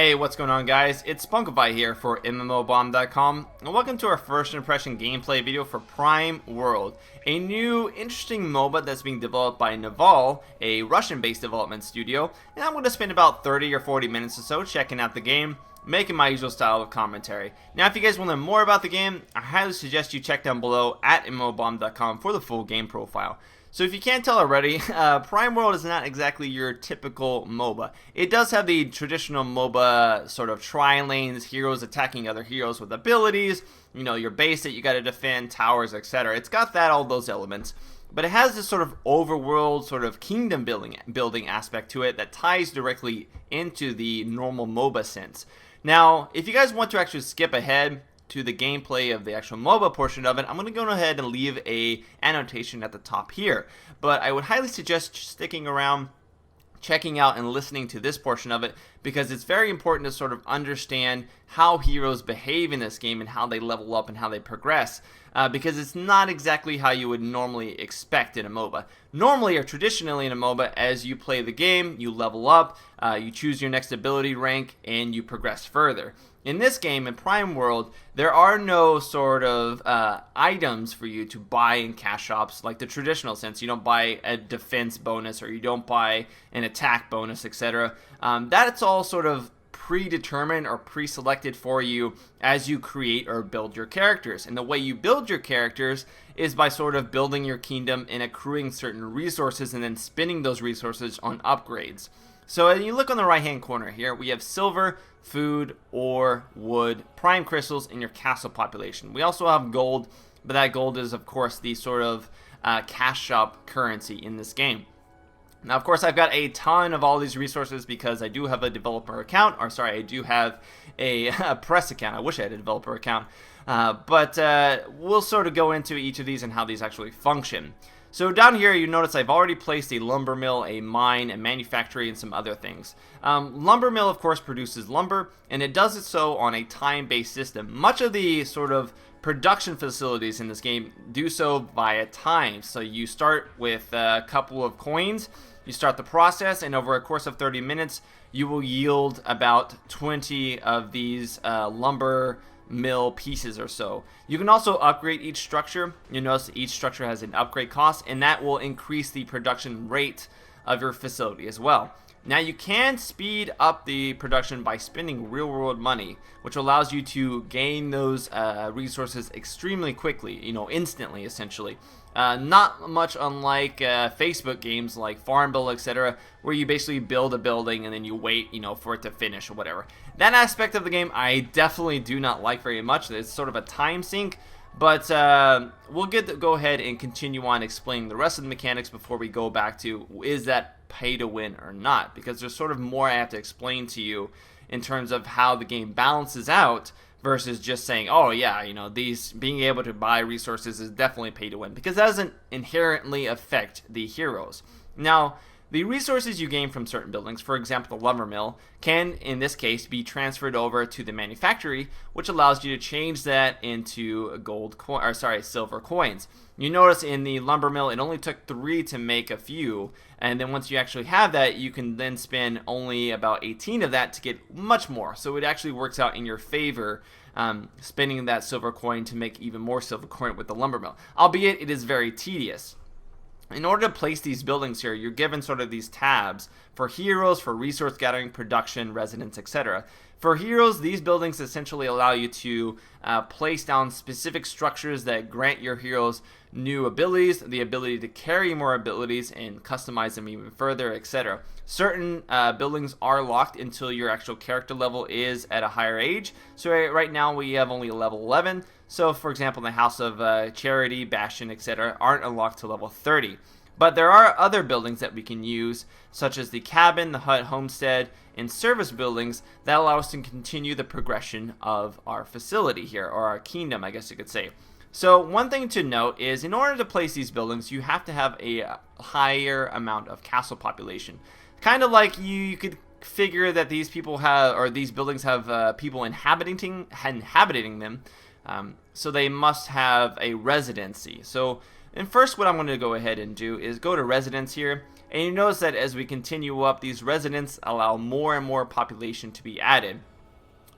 Hey, what's going on, guys? It's Spunkify here for MMOBomb.com, and welcome to our first impression gameplay video for Prime World, a new interesting MOBA that's being developed by Naval, a Russian-based development studio, and I'm going to spend about 30 or 40 minutes or so checking out the game, making my usual style of commentary. Now, if you guys want to learn more about the game, I highly suggest you check down below at MMOBomb.com for the full game profile. So if you can't tell already, Prime World is not exactly your typical MOBA. It does have the traditional MOBA sort of tri-lanes, heroes attacking other heroes with abilities, you know, your base that you gotta defend, towers, etc. It's got all those elements. But it has this sort of overworld, sort of kingdom building aspect to it that ties directly into the normal MOBA sense. Now, if you guys want to actually skip ahead to the gameplay of the actual MOBA portion of it, I'm going to go ahead and leave a annotation at the top here. But I would highly suggest sticking around, checking out and listening to this portion of it, because it's very important to sort of understand how heroes behave in this game and how they level up and how they progress, because it's not exactly how you would normally expect in a MOBA. Normally or traditionally in a MOBA, as you play the game, you level up, you choose your next ability rank, and you progress further. In this game, in Prime World, there are no sort of items for you to buy in cash shops like the traditional sense. You don't buy a defense bonus or you don't buy an attack bonus, etc. That's all sort of predetermined or pre-selected for you as you create or build your characters. And the way you build your characters is by sort of building your kingdom and accruing certain resources and then spending those resources on upgrades. So when you look on the right hand corner here, we have silver, food, ore, wood, prime crystals in your castle population. We also have gold, but that gold is of course the sort of cash shop currency in this game. Now, of course, I've got a ton of all these resources because I do have a developer account, or sorry, I do have a press account. I wish I had a developer account, but we'll sort of go into each of these and how these actually function. So down here, you notice I've already placed a lumber mill, a mine, a manufactory, and some other things. Lumber mill, of course, produces lumber, and it does it so on a time-based system. Much of the sort of production facilities in this game do so via time. So you start with a couple of coins, you start the process, and over a course of 30 minutes, you will yield about 20 of these lumber mill pieces or so. You can also upgrade each structure. You notice each structure has an upgrade cost, and that will increase the production rate of your facility as well. Now, you can speed up the production by spending real world money, which allows you to gain those resources extremely quickly, you know, instantly essentially. Not much unlike Facebook games like Farmville, etc., where you basically build a building and then you wait, you know, for it to finish or whatever. That aspect of the game I definitely do not like very much. It's sort of a time sink, but we'll go ahead and continue on explaining the rest of the mechanics before we go back to, is that pay to win or not? Because there's sort of more I have to explain to you in terms of how the game balances out versus just saying, oh yeah, you know, these being able to buy resources is definitely pay to win, because that doesn't inherently affect the heroes. Now, the resources you gain from certain buildings, for example the lumber mill, can in this case be transferred over to the manufactory, which allows you to change that into silver coins. You notice in the lumber mill it only took 3 to make a few, and then once you actually have that, you can then spend only about 18 of that to get much more. So it actually works out in your favor, spending that silver coin to make even more silver coin with the lumber mill, albeit it is very tedious. In order to place these buildings here, you're given sort of these tabs for heroes, for resource gathering, production, residence, etc. For heroes, these buildings essentially allow you to place down specific structures that grant your heroes new abilities, the ability to carry more abilities and customize them even further, etc. Certain buildings are locked until your actual character level is at a higher age. So right now we have only level 11. So for example, the House of Charity, Bastion, etc. aren't unlocked to level 30. But there are other buildings that we can use, such as the cabin, the hut, homestead, and service buildings that allow us to continue the progression of our facility here, or our kingdom, I guess you could say. So one thing to note is, in order to place these buildings, you have to have a higher amount of castle population. Kind of like you could figure that these people have, or these buildings have people inhabiting them. So they must have a residency. So And first, what I'm going to go ahead and do is go to residents here, and you notice that as we continue up, these residents allow more and more population to be added.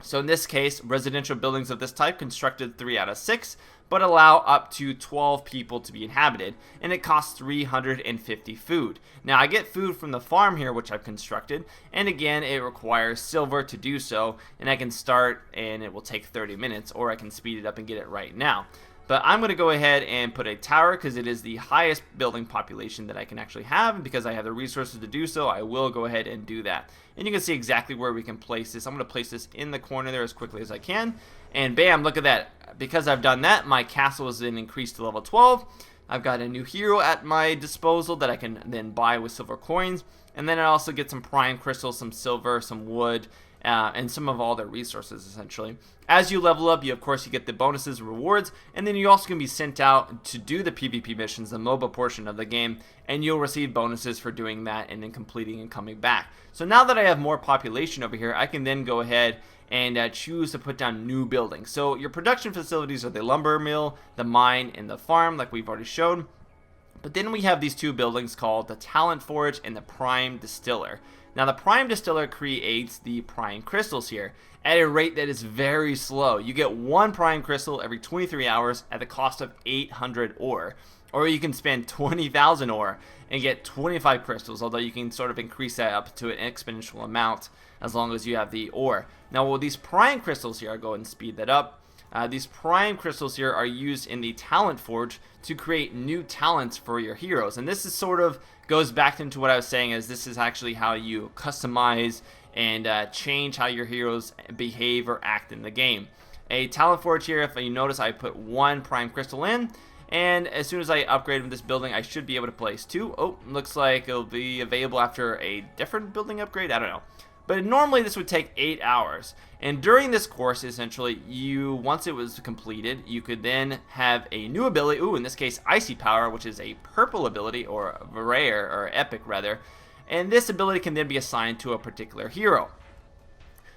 So in this case, residential buildings of this type constructed 3 out of 6, but allow up to 12 people to be inhabited, and it costs 350 food. Now I get food from the farm here, which I've constructed, and again it requires silver to do so, and I can start and it will take 30 minutes, or I can speed it up and get it right now. But I'm going to go ahead and put a tower because it is the highest building population that I can actually have, and because I have the resources to do so, I will go ahead and do that. And you can see exactly where we can place this. I'm going to place this in the corner there as quickly as I can, and bam, look at that. Because I've done that, my castle is then increased to level 12. I've got a new hero at my disposal that I can then buy with silver coins, and then I also get some prime crystals, some silver, some wood, and some of all their resources essentially. As you level up, you get the bonuses and rewards, and then you also can be sent out to do the PvP missions, the MOBA portion of the game, and you'll receive bonuses for doing that and then completing and coming back. So now that I have more population over here, I can then go ahead and choose to put down new buildings. So your production facilities are the lumber mill, the mine, and the farm, like we've already shown. But then we have these two buildings called the Talent Forge and the Prime Distiller. Now the Prime Distiller creates the Prime Crystals here at a rate that is very slow. You get 1 Prime Crystal every 23 hours at the cost of 800 ore. Or you can spend 20,000 ore and get 25 crystals, although you can sort of increase that up to an exponential amount as long as you have the ore. Now with these Prime Crystals here, I'll go ahead and speed that up. These Prime Crystals here are used in the Talent Forge to create new talents for your heroes. And this is sort of goes back into what I was saying, is this is actually how you customize and change how your heroes behave or act in the game. A Talent Forge here, if you notice, I put 1 Prime Crystal in, and as soon as I upgrade this building, I should be able to place 2. Oh, looks like it'll be available after a different building upgrade, I don't know. But normally this would take 8 hours. And during this course, essentially, once it was completed, you could then have a new ability, in this case, Icy Power, which is a purple ability, or rare, or epic rather. And this ability can then be assigned to a particular hero.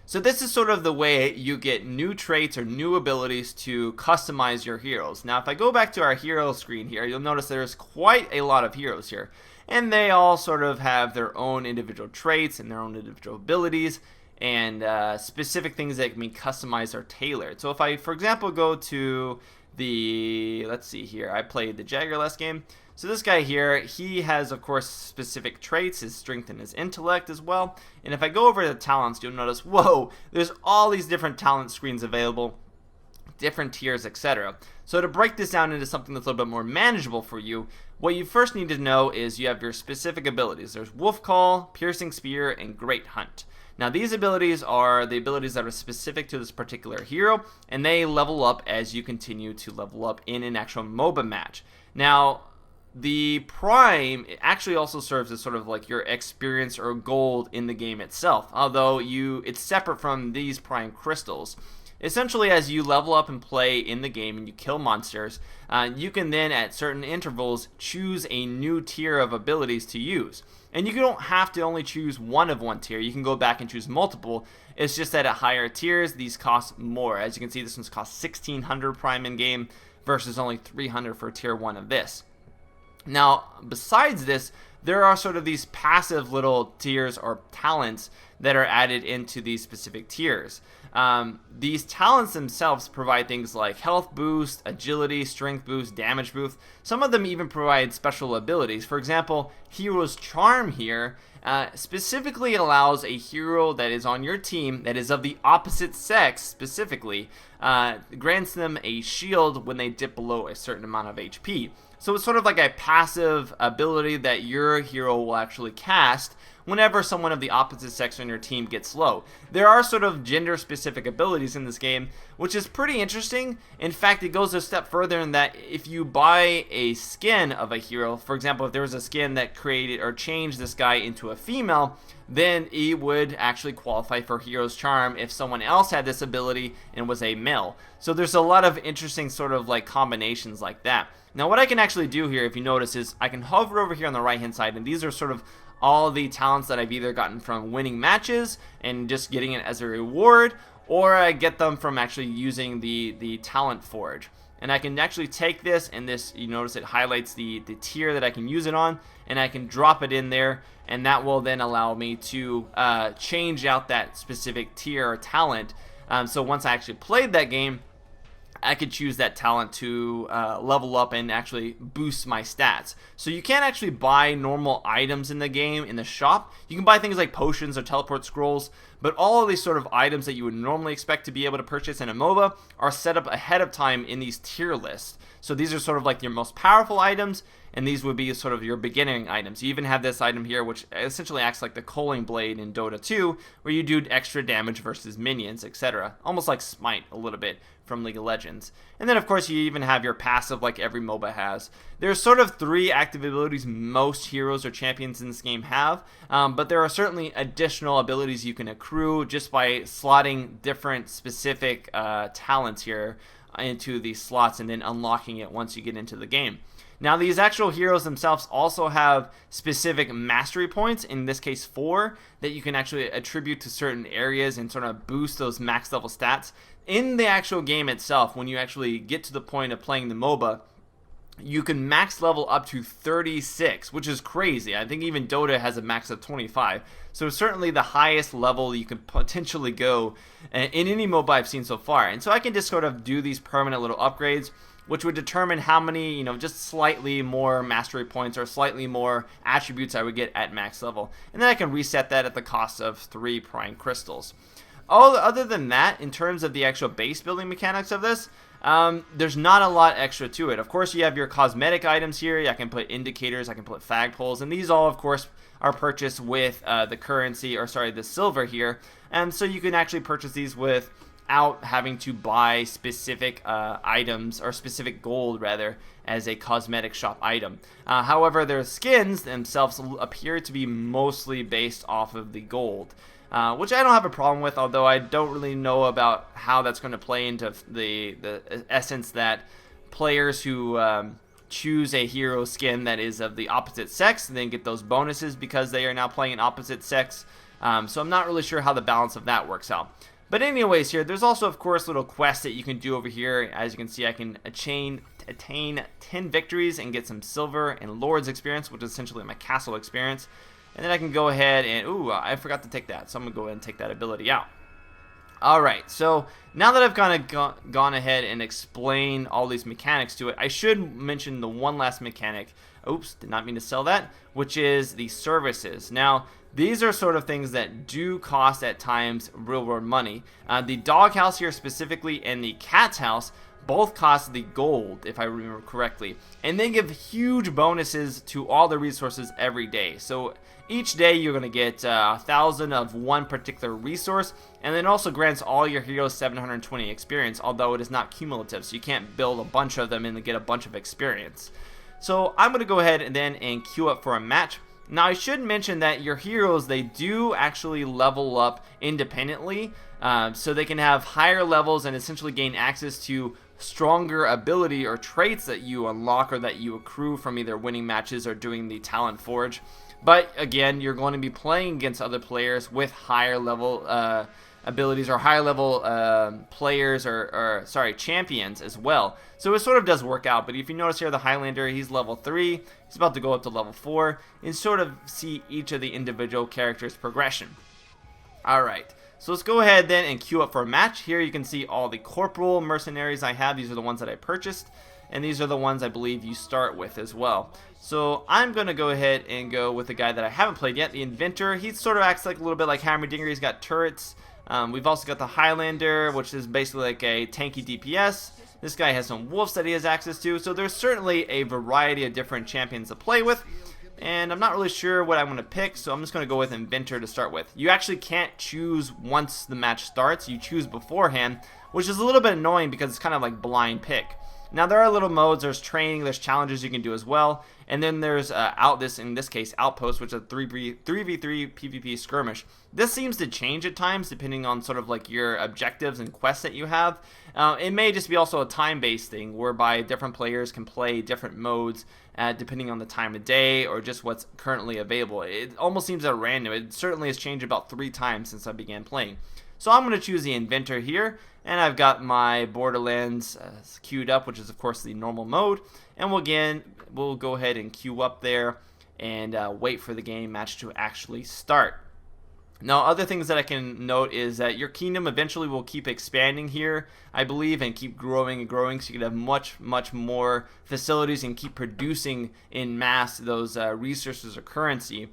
So this is sort of the way you get new traits or new abilities to customize your heroes. Now if I go back to our hero screen here, you'll notice there's quite a lot of heroes here. And they all sort of have their own individual traits and their own individual abilities and specific things that can be customized or tailored. So if I, for example, go to the, let's see here, I played the Jagger last game. So this guy here, he has, of course, specific traits, his strength and his intellect as well. And if I go over to the talents, you'll notice, whoa, there's all these different talent screens available, different tiers, etc. So to break this down into something that's a little bit more manageable for you, what you first need to know is you have your specific abilities. There's Wolf Call, Piercing Spear, and Great Hunt. Now these abilities are the abilities that are specific to this particular hero, and they level up as you continue to level up in an actual MOBA match. Now, the Prime actually also serves as sort of like your experience or gold in the game itself, although it's separate from these Prime Crystals. Essentially, as you level up and play in the game and you kill monsters, you can then at certain intervals choose a new tier of abilities to use. And you don't have to only choose one of one tier, you can go back and choose multiple. It's just that at higher tiers, these cost more. As you can see, this one's cost 1,600 Prime in game versus only 300 for tier 1 of this. Now, besides this, there are sort of these passive little tiers or talents that are added into these specific tiers. These talents themselves provide things like health boost, agility, strength boost, damage boost. Some of them even provide special abilities. For example, Hero's Charm here specifically allows a hero that is on your team that is of the opposite sex specifically, grants them a shield when they dip below a certain amount of HP. So it's sort of like a passive ability that your hero will actually cast whenever someone of the opposite sex on your team gets low. There are sort of gender-specific abilities in this game, which is pretty interesting. In fact, it goes a step further in that if you buy a skin of a hero, for example, if there was a skin that created or changed this guy into a female, then he would actually qualify for Hero's Charm if someone else had this ability and was a male. So there's a lot of interesting sort of like combinations like that. Now what I can actually do here, if you notice, is I can hover over here on the right hand side, and these are sort of all the talents that I've either gotten from winning matches and just getting it as a reward, or I get them from actually using the Talent Forge. and I can actually take this, and this, you notice it highlights the tier that I can use it on, and I can drop it in there, and that will then allow me to change out that specific tier or talent. So once I actually played that game, I could choose that talent to level up and actually boost my stats. So you can't actually buy normal items in the game in the shop. You can buy things like potions or teleport scrolls, but all of these sort of items that you would normally expect to be able to purchase in a MOBA are set up ahead of time in these tier lists. So these are sort of like your most powerful items, and these would be sort of your beginning items. You even have this item here, which essentially acts like the Culling Blade in Dota 2, where you do extra damage versus minions, etc. Almost like Smite a little bit from League of Legends. And then of course you even have your passive like every MOBA has. There's sort of 3 active abilities most heroes or champions in this game have, but there are certainly additional abilities you can accrue just by slotting different specific talents here into these slots and then unlocking it once you get into the game. Now these actual heroes themselves also have specific mastery points, in this case 4, that you can actually attribute to certain areas and sort of boost those max level stats. In the actual game itself, when you actually get to the point of playing the MOBA, you can max level up to 36, which is crazy. I think even Dota has a max of 25. So certainly the highest level you can potentially go in any MOBA I've seen so far. And so I can just sort of do these permanent little upgrades, which would determine how many, just slightly more mastery points or slightly more attributes I would get at max level. And then I can reset that at the cost of 3 prime crystals. Other than that, in terms of the actual base building mechanics of this, there's not a lot extra to it. Of course, you have your cosmetic items here. I can put indicators, I can put flagpoles, and these all, of course, are purchased with the currency, or sorry, the silver here. And so you can actually purchase these without having to buy specific items, or specific gold rather, as a cosmetic shop item. However, their skins themselves appear to be mostly based off of the gold, which I don't have a problem with, although I don't really know about how that's going to play into the essence that players who choose a hero skin that is of the opposite sex then get those bonuses because they are now playing an opposite sex. So I'm not really sure how the balance of that works out. But anyways, here, there's also, of course, little quests that you can do over here. As you can see, I can attain 10 victories and get some silver and Lord's experience, which is essentially my castle experience. And then I can go ahead and, I forgot to take that, so I'm going to go ahead and take that ability out. Alright, so now that I've kind of gone ahead and explained all these mechanics to it, I should mention the one last mechanic. Oops, did not mean to sell that, which is the services. Now, these are sort of things that do cost at times real world money. The doghouse here specifically and the cat's house both cost the gold, if I remember correctly, and they give huge bonuses to all the resources every day. So each day you're going to get 1,000 of one particular resource, and then also grants all your heroes 720 experience, although it is not cumulative, so you can't build a bunch of them and get a bunch of experience. So I'm going to go ahead and queue up for a match. Now I should mention that your heroes, they do actually level up independently, so they can have higher levels and essentially gain access to stronger ability or traits that you unlock or that you accrue from either winning matches or doing the talent forge. But again, you're going to be playing against other players with higher level abilities or higher level players or champions as well. So it sort of does work out. But if you notice here, the Highlander, he's level 3. He's about to go up to level 4 and sort of see each of the individual characters' progression. Alright, so let's go ahead then and queue up for a match. Here you can see all the corporal mercenaries I have. These are the ones that I purchased, and these are the ones I believe you start with as well. So I'm going to go ahead and go with the guy that I haven't played yet, the Inventor. He sort of acts like a little bit like Hammerdinger. He's got turrets. We've also got the Highlander, which is basically like a tanky DPS. This guy has some wolves that he has access to. So there's certainly a variety of different champions to play with. And I'm not really sure what I want to pick, so I'm just going to go with Inventor to start with. You actually can't choose once the match starts. You choose beforehand, which is a little bit annoying because it's kind of like blind pick. Now there are little modes, there's training, there's challenges you can do as well, and then there's in this case Outpost, which is a 3v3 PvP skirmish. This seems to change at times depending on sort of like your objectives and quests that you have. It may just be also a time-based thing whereby different players can play different modes depending on the time of day or just what's currently available. It almost seems at random. It certainly has changed about 3 times since I began playing. So I'm going to choose the inventor here, and I've got my Borderlands queued up, which is of course the normal mode, and we'll go ahead and queue up there and wait for the game match to actually start. Now, other things that I can note is that your kingdom eventually will keep expanding here, I believe, and keep growing and growing, so you can have much more facilities and keep producing in mass those resources or currency.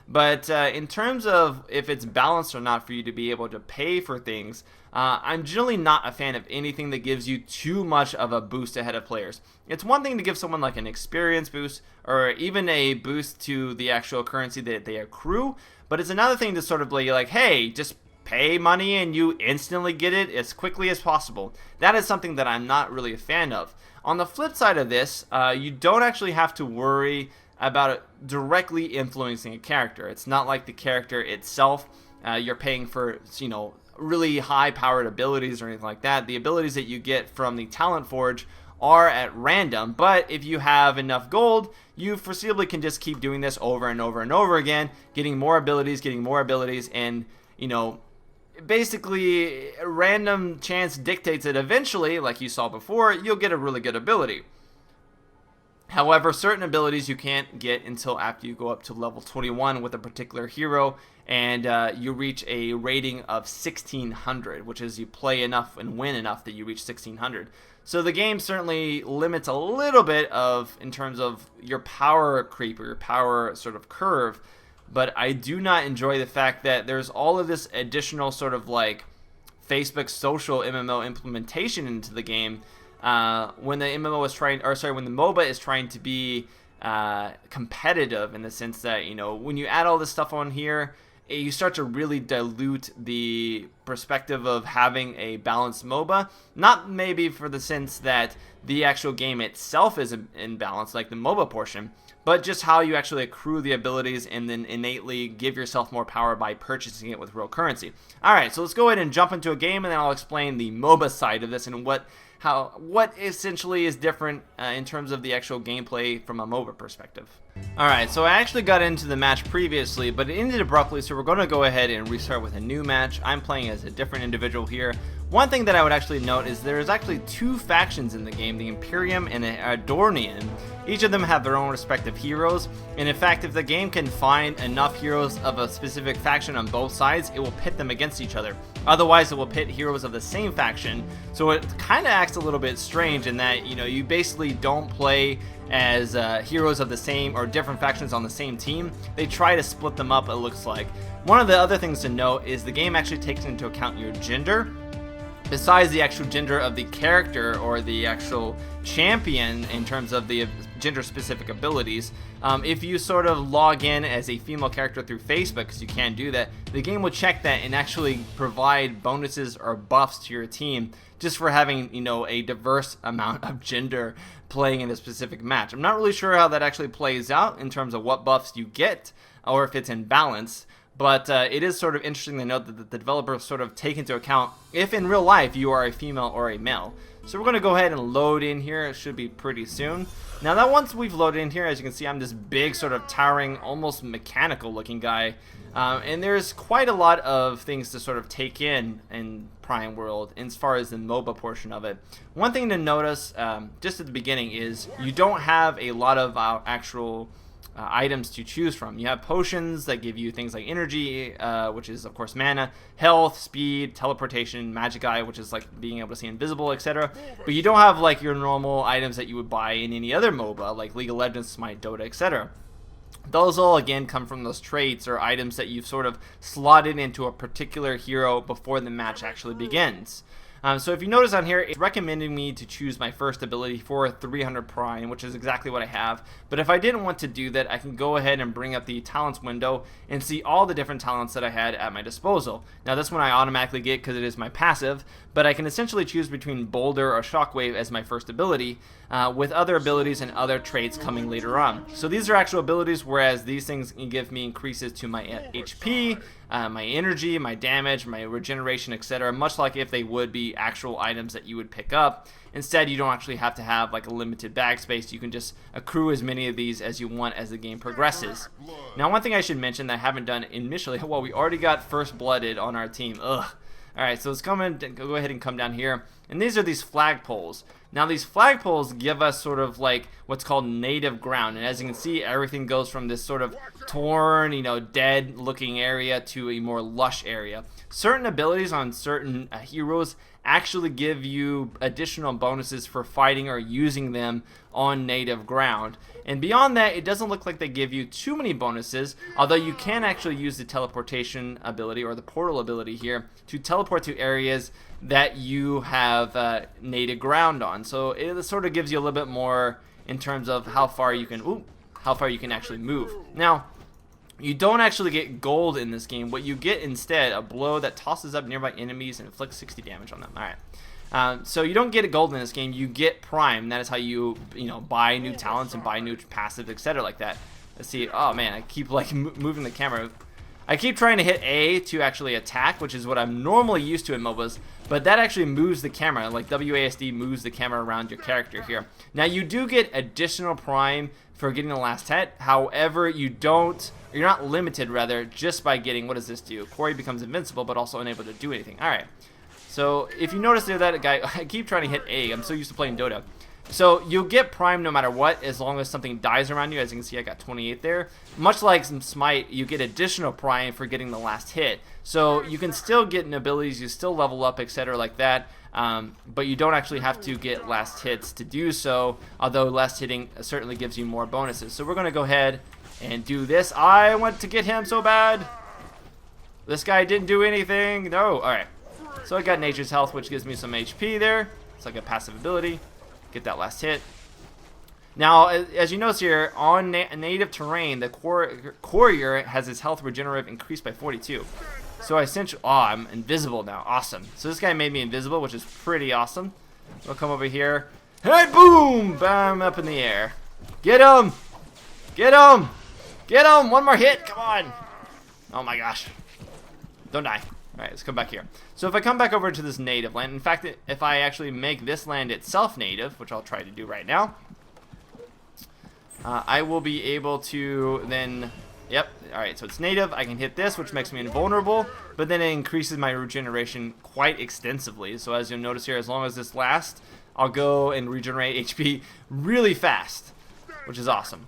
But in terms of if it's balanced or not for you to be able to pay for things, I'm generally not a fan of anything that gives you too much of a boost ahead of players. It's one thing to give someone like an experience boost or even a boost to the actual currency that they accrue, but it's another thing to sort of be like, hey, just pay money and you instantly get it as quickly as possible. That is something that I'm not really a fan of. On the flip side of this, you don't actually have to worry about it directly influencing a character. It's not like the character itself, you're paying for, really high-powered abilities or anything like that. The abilities that you get from the Talent Forge are at random, but if you have enough gold, you foreseeably can just keep doing this over and over and over again, getting more abilities, and, basically random chance dictates that eventually, like you saw before, you'll get a really good ability. However, certain abilities you can't get until after you go up to level 21 with a particular hero, and you reach a rating of 1600, which is you play enough and win enough that you reach 1600. So the game certainly limits a little bit in terms of your power creep or your power sort of curve, but I do not enjoy the fact that there's all of this additional sort of like Facebook social MMO implementation into the game. When the MOBA is trying to be competitive, in the sense that when you add all this stuff on here, you start to really dilute the perspective of having a balanced MOBA. Not maybe for the sense that the actual game itself is in balance, like the MOBA portion, but just how you actually accrue the abilities and then innately give yourself more power by purchasing it with real currency. Alright, so let's go ahead and jump into a game, and then I'll explain the MOBA side of this and what essentially is different in terms of the actual gameplay from a MOBA perspective. Alright, so I actually got into the match previously, but it ended abruptly, so we're going to go ahead and restart with a new match. I'm playing as a different individual here. One thing that I would actually note is there's actually two factions in the game, the Imperium and the Adornian. Each of them have their own respective heroes, and in fact, if the game can find enough heroes of a specific faction on both sides, it will pit them against each other. Otherwise, it will pit heroes of the same faction, so it kind of acts a little bit strange in that, you basically don't play as heroes of the same or different factions on the same team. They try to split them up, it looks like. One of the other things to note is the game actually takes into account your gender. Besides the actual gender of the character or the actual champion in terms of the gender-specific abilities, if you sort of log in as a female character through Facebook, because you can do that, the game will check that and actually provide bonuses or buffs to your team just for having, a diverse amount of gender playing in a specific match. I'm not really sure how that actually plays out in terms of what buffs you get or if it's in balance. But it is sort of interesting to note that the developers sort of take into account if in real life you are a female or a male. So we're going to go ahead and load in here. It should be pretty soon. Now that once we've loaded in here, as you can see, I'm this big sort of towering, almost mechanical looking guy. And there's quite a lot of things to sort of take in Prime World as far as the MOBA portion of it. One thing to notice just at the beginning is you don't have a lot of actual items to choose from. You have potions that give you things like energy, which is of course mana, health, speed, teleportation, magic eye, which is like being able to see invisible, etc. But you don't have like your normal items that you would buy in any other MOBA, like League of Legends, Smite, Dota, etc. Those all again come from those traits or items that you've sort of slotted into a particular hero before the match actually begins. So if you notice on here, it's recommending me to choose my first ability for 300 Prime, which is exactly what I have. But if I didn't want to do that, I can go ahead and bring up the talents window and see all the different talents that I had at my disposal. Now this one I automatically get because it is my passive, but I can essentially choose between Boulder or Shockwave as my first ability, with other abilities and other traits coming later on. So these are actual abilities, whereas these things can give me increases to my HP, my energy, my damage, my regeneration, etc. Much like if they would be actual items that you would pick up. Instead, you don't actually have to have like a limited bag space. You can just accrue as many of these as you want as the game progresses. Now, one thing I should mention that I haven't done initially, well, we already got first blooded on our team. Ugh. Alright, so let's go ahead and come down here. And these are these flagpoles. Now these flagpoles give us sort of like what's called native ground. And as you can see, everything goes from this sort of torn, you know, dead looking area to a more lush area. Certain abilities on certain heroes actually give you additional bonuses for fighting or using them on native ground. And beyond that, it doesn't look like they give you too many bonuses, although you can actually use the teleportation ability or the portal ability here to teleport to areas that you have native ground on. So it sort of gives you a little bit more in terms of how far you can actually move. Now, you don't actually get gold in this game. What you get instead, a blow that tosses up nearby enemies and inflicts 60 damage on them. Alright. So you don't get a gold in this game. You get prime. That is how you buy new talents and buy new passives, etc. like that. Let's see. Oh man, I keep like moving the camera. I keep trying to hit A to actually attack, which is what I'm normally used to in MOBAs, but that actually moves the camera. Like WASD moves the camera around your character here. Now you do get additional prime for getting the last hit. However, you're not limited rather just by getting, what does this do? Quarry becomes invincible but also unable to do anything. Alright. So if you notice there that guy, I keep trying to hit A. I'm so used to playing Dota. So you'll get prime no matter what, as long as something dies around you. As you can see, I got 28 there. Much like some Smite, you get additional prime for getting the last hit. So you can still get abilities, you still level up, etc. like that. But you don't actually have to get last hits to do so, although last hitting certainly gives you more bonuses. So we're going to go ahead and do this. I want to get him so bad. This guy didn't do anything. No. Alright. So I got Nature's Health, which gives me some HP there. It's like a passive ability. Get that last hit. Now, as you notice here, on native terrain, the courier has his health regenerative increased by 42. So I essentially, I'm invisible now. Awesome. So this guy made me invisible, which is pretty awesome. We'll come over here. Hey, boom! Bam, up in the air. Get him! Get him! Get him! One more hit! Come on! Oh my gosh. Don't die. Alright, let's come back here. So if I come back over to this native land, in fact, if I actually make this land itself native, which I'll try to do right now, I will be able to then, yep, alright, so it's native. I can hit this, which makes me invulnerable, but then it increases my regeneration quite extensively. So as you'll notice here, as long as this lasts, I'll go and regenerate HP really fast, which is awesome.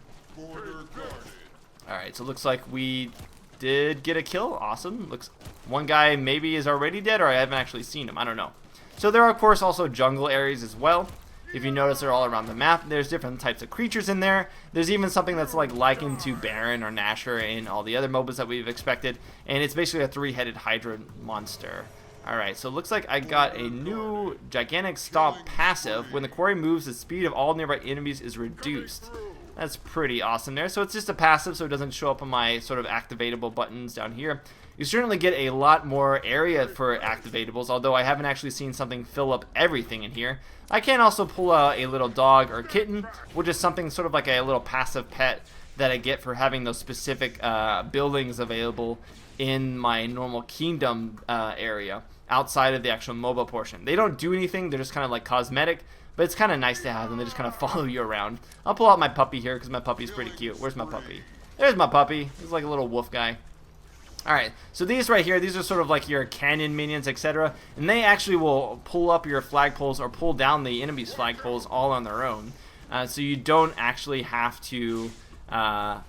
Alright, so it looks like we did get a kill. Awesome. Looks one guy maybe is already dead, or I haven't actually seen him. I don't know. So there are of course also jungle areas as well. If you notice, they're all around the map. There's different types of creatures in there. There's even something that's like likened to Baron or Nashor and all the other MOBAs that we've expected, and it's basically a three-headed Hydra monster. Alright, so it looks like I got a new Gigantic Stomp passive. When the quarry moves, the speed of all nearby enemies is reduced. That's pretty awesome there. So it's just a passive, so it doesn't show up on my sort of activatable buttons down here. You certainly get a lot more area for activatables, although I haven't actually seen something fill up everything in here. I can also pull out a little dog or kitten, which is something sort of like a little passive pet that I get for having those specific buildings available in my normal kingdom area outside of the actual MOBA portion. They don't do anything, they're just kind of like cosmetic. But it's kind of nice to have them. They just kind of follow you around. I'll pull out my puppy here because my puppy's pretty cute. Where's my puppy? There's my puppy. He's like a little wolf guy. Alright, so these right here, these are sort of like your cannon minions, etc. And they actually will pull up your flagpoles or pull down the enemy's flagpoles all on their own. So you don't actually have to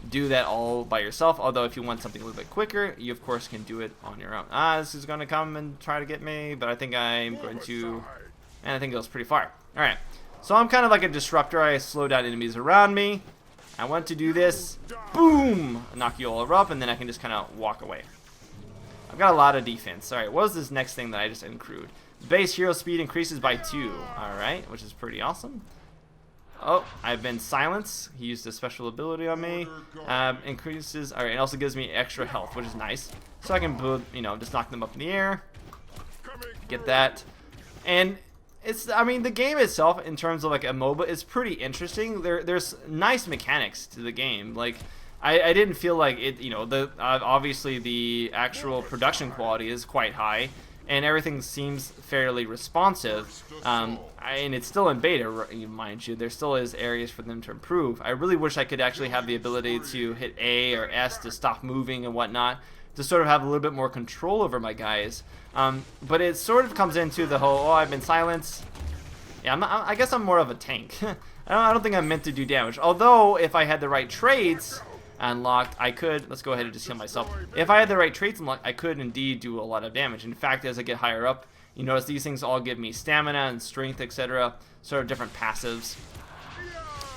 do that all by yourself. Although if you want something a little bit quicker, you of course can do it on your own. This is going to come and try to get me, but I think I'm going to... And I think it goes pretty far. Alright, so I'm kind of like a disruptor. I slow down enemies around me. I want to do this. Boom! Knock you all up, and then I can just kind of walk away. I've got a lot of defense. Alright, what was this next thing that I just accrued? Base hero speed increases by 2. Alright, which is pretty awesome. Oh, I've been silenced. He used a special ability on me. Increases... Alright, it also gives me extra health, which is nice. So I can, just knock them up in the air. Get that. And... I mean, the game itself, in terms of like a MOBA, is pretty interesting. There's nice mechanics to the game. Like, I didn't feel like it. Obviously the actual production quality is quite high, and everything seems fairly responsive. And it's still in beta, mind you. There still is areas for them to improve. I really wish I could actually have the ability to hit A or S to stop moving and whatnot. to sort of have a little bit more control over my guys. But it sort of comes into the whole, oh, I've been silenced. Yeah, I guess I'm more of a tank. I don't think I'm meant to do damage. Although, if I had the right traits unlocked, I could, let's go ahead and just heal myself. If I had the right traits unlocked, I could indeed do a lot of damage. In fact, as I get higher up, you notice these things all give me stamina and strength, etc. Sort of different passives.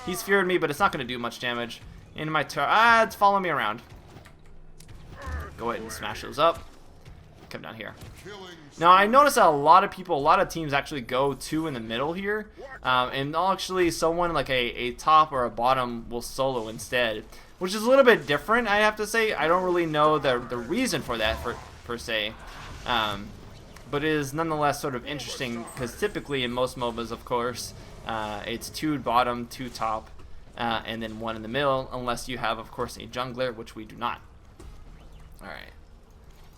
He's feared me, but it's not going to do much damage. In my turn, it's following me around. Go ahead and smash those up. Come down here. Now I notice that a lot of people, a lot of teams actually go 2 in the middle here, and actually someone like a top or a bottom will solo instead, which is a little bit different, I have to say. I don't really know the reason for that per se, but it is nonetheless sort of interesting because typically in most MOBAs, of course, it's 2 bottom, 2 top, and then 1 in the middle, unless you have, of course, a jungler, which we do not. All right.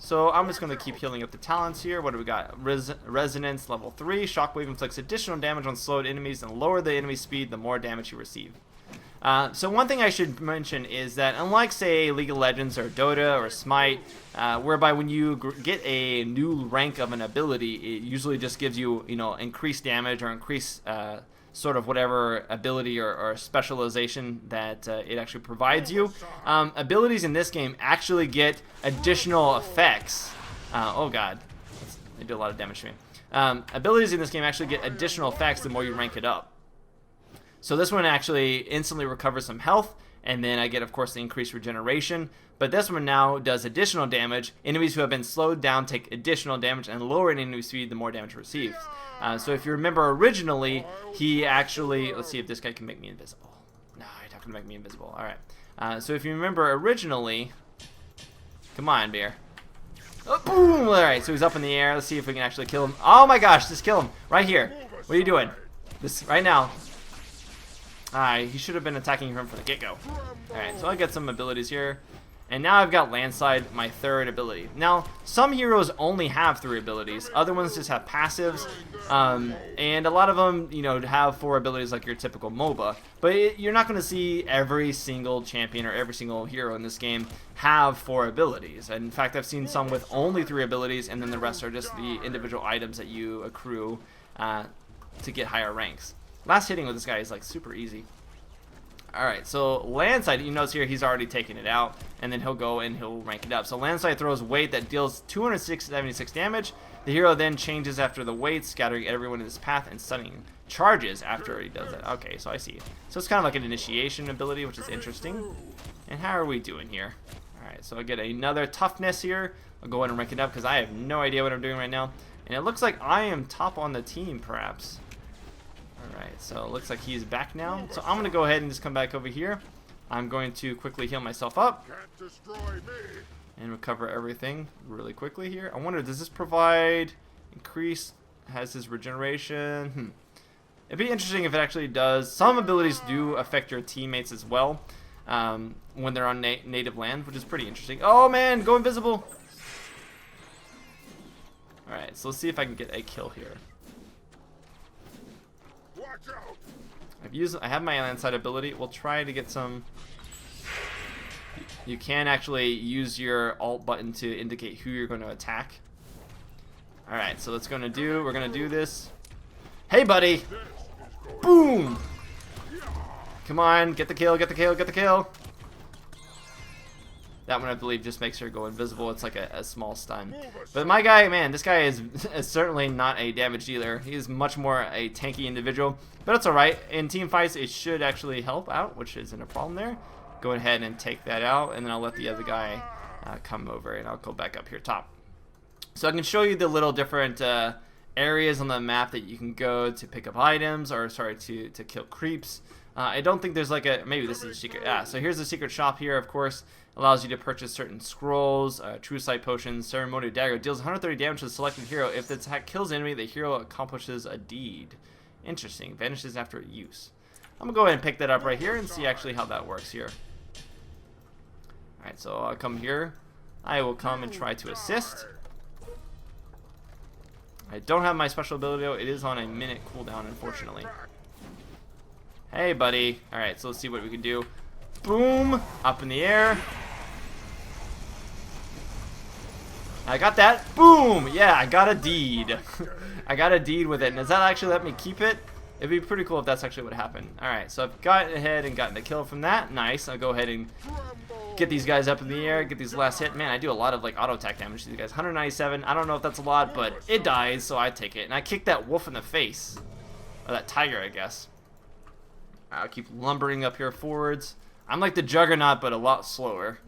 So I'm just going to keep healing up the talents here. What do we got? Resonance level 3. Shockwave inflicts additional damage on slowed enemies and lower the enemy speed the more damage you receive. So one thing I should mention is that unlike, say, League of Legends or Dota or Smite, whereby when you get a new rank of an ability, it usually just gives you, increased damage or increased sort of whatever ability or specialization that it actually provides you. Abilities in this game actually get additional effects. Oh god, they did a lot of damage to me. Abilities in this game actually get additional effects the more you rank it up. So this one actually instantly recovers some health, and then I get, of course, the increased regeneration. But this one now does additional damage. Enemies who have been slowed down take additional damage, and lower enemy speed the more damage received. So if you remember originally, he actually... Let's see if this guy can make me invisible. No, he's not going to make me invisible. Alright. So if you remember originally... Come on, bear. Oh, boom! Alright, so he's up in the air. Let's see if we can actually kill him. Oh my gosh, just kill him. Right here. What are you doing? This right now. He should have been attacking him from the get-go. Alright, so I get some abilities here. And now I've got Landslide, my 3rd ability. Now, some heroes only have 3 abilities. Other ones just have passives. And a lot of them, have 4 abilities like your typical MOBA. But you're not going to see every single champion or every single hero in this game have 4 abilities. And in fact, I've seen some with only 3 abilities, and then the rest are just the individual items that you accrue to get higher ranks. Last hitting with this guy is like super easy. Alright, so Landslide, you notice here he's already taken it out, and then he'll go and he'll rank it up. So Landslide throws weight that deals 276 damage. The hero then changes after the weight, scattering everyone in his path and stunning charges after he does that. Okay, so I see. So it's kind of like an initiation ability, which is interesting. And how are we doing here? Alright, so I get another toughness here. I'll go ahead and rank it up because I have no idea what I'm doing right now. And it looks like I am top on the team, perhaps. Alright, so it looks like he's back now. So I'm going to go ahead and just come back over here. I'm going to quickly heal myself up and recover everything really quickly here. I wonder, does this provide increase? Has his regeneration? It'd be interesting if it actually does. Some abilities do affect your teammates as well when they're on native land, which is pretty interesting. Oh man, go invisible! Alright, so let's see if I can get a kill here. I have my Landslide ability. We'll try to get some. You can actually use your alt button to indicate who you're going to attack. Alright, so we're going to do this. Hey buddy! Boom! Come on, get the kill, get the kill, get the kill! That one, I believe, just makes her go invisible. It's like a small stun. But my guy, man, this guy is certainly not a damage dealer. He's much more a tanky individual. But it's alright. In team fights, it should actually help out, which isn't a problem there. Go ahead and take that out, and then I'll let the other guy come over, and I'll go back up here top. So I can show you the little different areas on the map that you can go to pick up items, or sorry, to kill creeps. I don't think there's like a, maybe this is a secret. So here's the secret shop here, of course. Allows you to purchase certain scrolls, true sight potions, ceremonial dagger. Deals 130 damage to the selected hero. If the attack kills an enemy, the hero accomplishes a deed. Interesting. Vanishes after use. I'm going to go ahead and pick that up right here and see actually how that works here. Alright, so I'll come here. I will come and try to assist. I don't have my special ability though. It is on a minute cooldown, unfortunately. Hey, buddy. Alright, so let's see what we can do. Boom! Up in the air. I got that. Boom! Yeah, I got a deed. I got a deed with it. And does that actually let me keep it? It'd be pretty cool if that's actually what happened. Alright, so I've gotten ahead and gotten the kill from that. Nice. I'll go ahead and get these guys up in the air, get these last hit. Man, I do a lot of like auto attack damage to these guys. 197. I don't know if that's a lot, but it dies, so I take it. And I kick that wolf in the face. Or that tiger, I guess. I'll keep lumbering up here forwards. I'm like the Juggernaut, but a lot slower.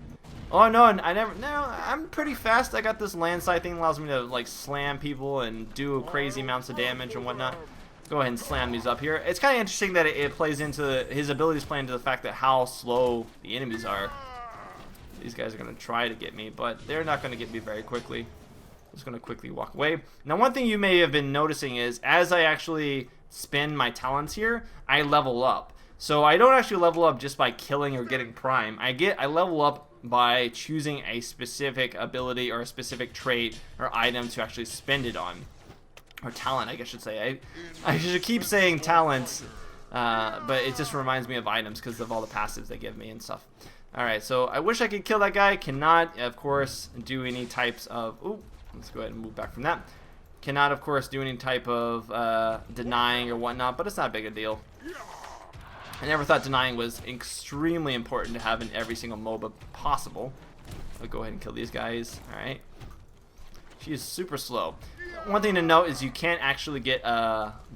Oh no, and I'm pretty fast. I got this landslide thing that allows me to like slam people and do crazy amounts of damage and whatnot. Go ahead and slam these up here. It's kind of interesting that it plays into his abilities, play into the fact that how slow the enemies are. These guys are gonna try to get me, but they're not gonna get me very quickly. I'm just gonna quickly walk away. Now, one thing you may have been noticing is as I actually spend my talents here, I level up. So I don't actually level up just by killing or getting prime. I level up by choosing a specific ability or a specific trait or item to actually spend it on. Or talent, I guess I should say. I should keep saying talents, but it just reminds me of items because of all the passives they give me and stuff. Alright, so I wish I could kill that guy. Cannot, of course, do any types of... Ooh, let's go ahead and move back from that. Cannot, of course, do any type of denying or whatnot, but it's not a big a deal. I never thought denying was extremely important to have in every single MOBA possible. I'll go ahead and kill these guys. Alright. She is super slow. One thing to note is you can't actually get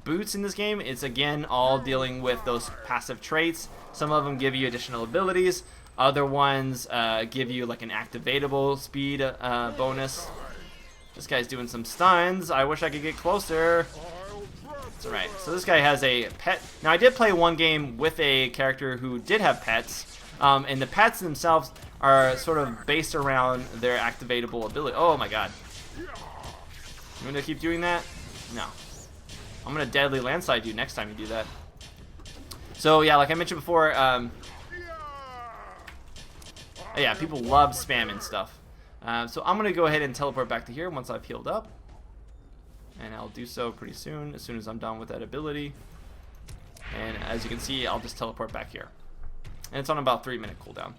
boots in this game. It's again all dealing with those passive traits. Some of them give you additional abilities. Other ones give you like an activatable speed bonus. This guy's doing some stuns. I wish I could get closer. That's alright. So this guy has a pet. Now I did play one game with a character who did have pets. And the pets themselves are sort of based around their activatable ability. Oh my god. You gonna keep doing that? No. I'm gonna deadly landslide you next time you do that. So yeah, like I mentioned before, yeah, people love spamming stuff. So I'm gonna go ahead and teleport back to here once I've healed up, and I'll do so pretty soon as I'm done with that ability. And as you can see, I'll just teleport back here, and it's on about 3-minute cooldown.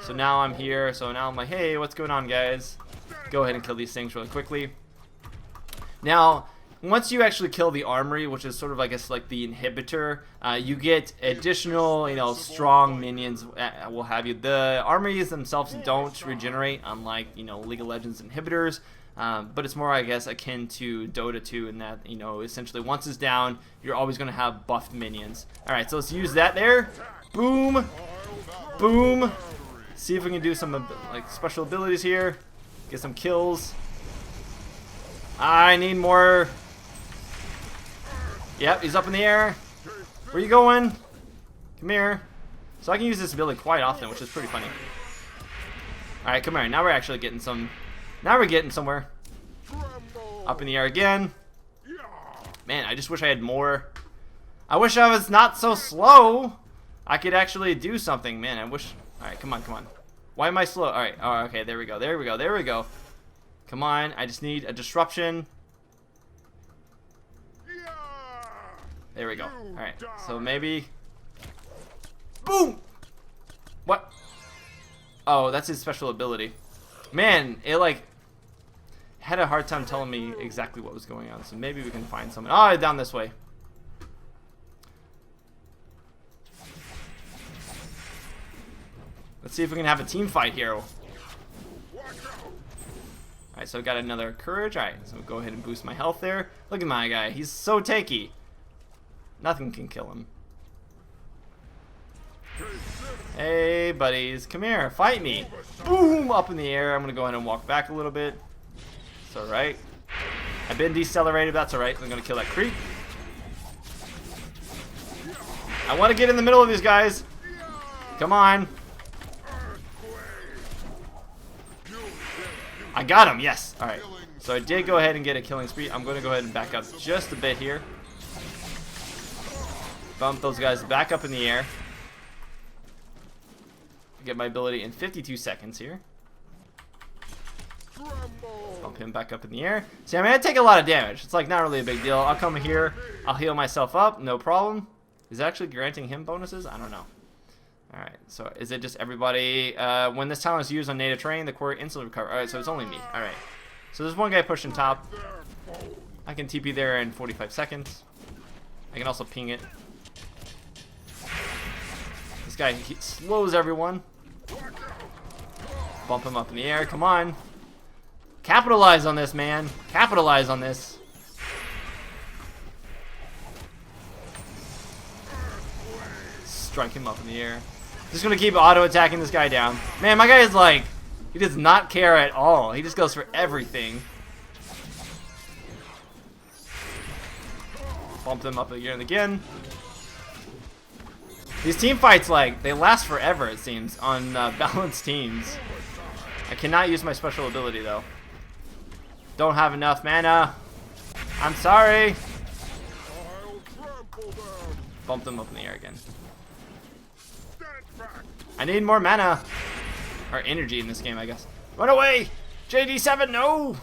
So now I'm here. So now I'm like, hey, what's going on, guys? Go ahead and kill these things really quickly. Now, once you actually kill the armory, which is sort of, I guess, like the inhibitor, you get additional, you know, strong minions. Will have you. The armories themselves don't regenerate, unlike, you know, League of Legends inhibitors. But it's more, I guess, akin to Dota 2 in that, you know, essentially once it's down, you're always going to have buffed minions. All right, so let's use that there. Boom, boom. See if we can do some like special abilities here. Get some kills. I need more. Yep, he's up in the air. Where you going? Come here. So I can use this ability quite often, which is pretty funny. Alright, come here. Now we're actually getting some. Now we're getting somewhere. Up in the air again. Man, I just wish I had more. I wish I was not so slow. I could actually do something. Man, I wish. Alright, come on, come on. Why am I slow? Alright, oh, okay, there we go, there we go, there we go. Come on, I just need a disruption. There we go. Alright, so maybe... Boom! What? Oh, that's his special ability. Man, it like... had a hard time telling me exactly what was going on, so maybe we can find someone. Oh, down this way. Let's see if we can have a team fight here. Alright, so I got another courage. Alright, so we'll go ahead and boost my health there. Look at my guy. He's so tanky. Nothing can kill him. Hey, buddies. Come here. Fight me. Boom! Up in the air. I'm going to go ahead and walk back a little bit. It's alright. I've been decelerated. That's alright. I'm going to kill that creep. I want to get in the middle of these guys. Come on. I got him, yes. Alright, so I did go ahead and get a killing spree. I'm going to go ahead and back up just a bit here. Bump those guys back up in the air. Get my ability in 52 seconds here. Bump him back up in the air. See, I mean, I take a lot of damage. It's like not really a big deal. I'll come here. I'll heal myself up. No problem. Is it actually granting him bonuses? I don't know. Alright, so is it just everybody? When this talent is used on native terrain, the core instantly recover. Alright, so it's only me. Alright. So there's one guy pushing top. I can TP there in 45 seconds. I can also ping it. This guy, he slows everyone. Bump him up in the air. Come on. Capitalize on this, man. Capitalize on this. Strike him up in the air. Just gonna keep auto-attacking this guy down. Man, my guy is like, he does not care at all. He just goes for everything. Bump them up again and again. These team fights, like, they last forever, it seems, on balanced teams. I cannot use my special ability, though. Don't have enough mana. I'm sorry. Bump them up in the air again. I need more mana. Or energy in this game, I guess. Run away! JD7, no!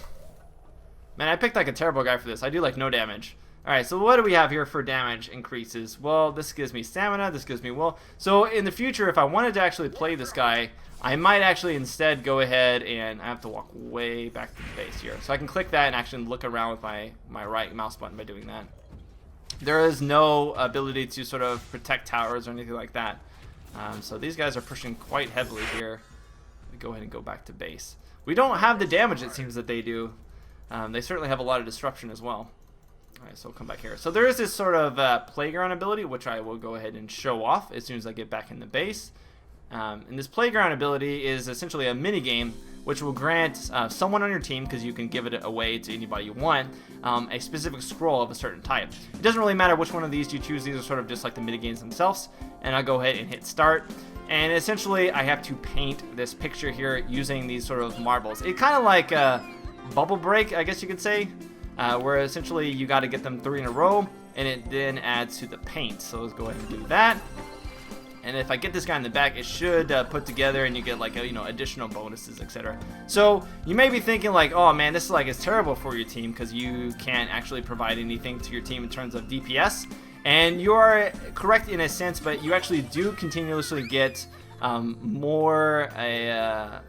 Man, I picked like a terrible guy for this. I do like no damage. Alright, so what do we have here for damage increases? Well, this gives me stamina, this gives me will. So in the future, if I wanted to actually play this guy, I might actually instead go ahead and I have to walk way back to the base here. So I can click that and actually look around with my right mouse button by doing that. There is no ability to sort of protect towers or anything like that. So these guys are pushing quite heavily here. We go ahead and go back to base. We don't have the damage it seems that they do. They certainly have a lot of disruption as well. Alright, so we'll come back here. So there is this sort of playground ability, which I will go ahead and show off as soon as I get back in the base. And this playground ability is essentially a mini game which will grant someone on your team, because you can give it away to anybody you want, a specific scroll of a certain type. It doesn't really matter which one of these you choose. These are sort of just like the mini games themselves. And I'll go ahead and hit start. And essentially, I have to paint this picture here using these sort of marbles. It's kind of like a bubble break, I guess you could say, where essentially you got to get them 3 in a row, and it then adds to the paint. So let's go ahead and do that. And if I get this guy in the back, it should put together, and you get like additional bonuses, etc. So you may be thinking like, oh man, this is terrible for your team because you can't actually provide anything to your team in terms of DPS. And you are correct in a sense, but you actually do continuously get more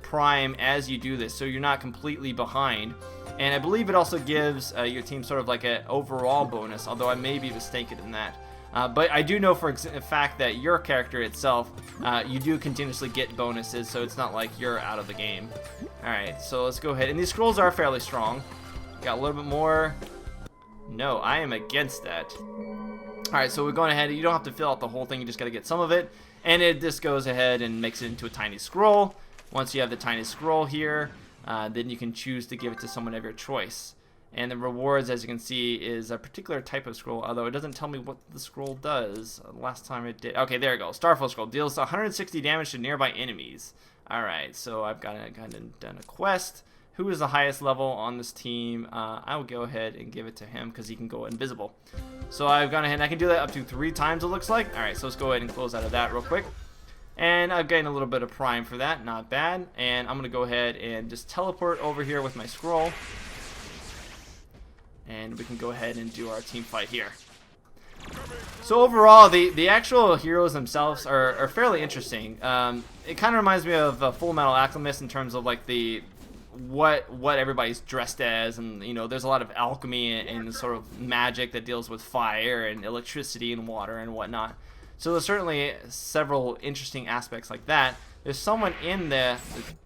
prime as you do this, so you're not completely behind. And I believe it also gives your team sort of like an overall bonus, although I may be mistaken in that. But I do know for a fact that your character itself, you do continuously get bonuses, so it's not like you're out of the game. Alright, so let's go ahead. And these scrolls are fairly strong. Got a little bit more. No, I am against that. Alright, so we're going ahead. You don't have to fill out the whole thing, you just got to get some of it. And it just goes ahead and makes it into a tiny scroll. Once you have the tiny scroll here, then you can choose to give it to someone of your choice. And the rewards, as you can see, is a particular type of scroll, although it doesn't tell me what the scroll does. Last time it did. Okay, there it goes. Starfall scroll deals 160 damage to nearby enemies. Alright, so I've got done a quest. Who is the highest level on this team? I will go ahead and give it to him because he can go invisible. So I've gone ahead and I can do that up to 3 times, it looks like. Alright, so let's go ahead and close out of that real quick. And I've gained a little bit of prime for that, not bad. And I'm going to go ahead and just teleport over here with my scroll. And we can go ahead and do our team fight here. So overall, the actual heroes themselves are fairly interesting. It kind of reminds me of Full Metal Alchemist in terms of like what everybody's dressed as, and there's a lot of alchemy and sort of magic that deals with fire and electricity and water and whatnot. So there's certainly several interesting aspects like that. There's someone in the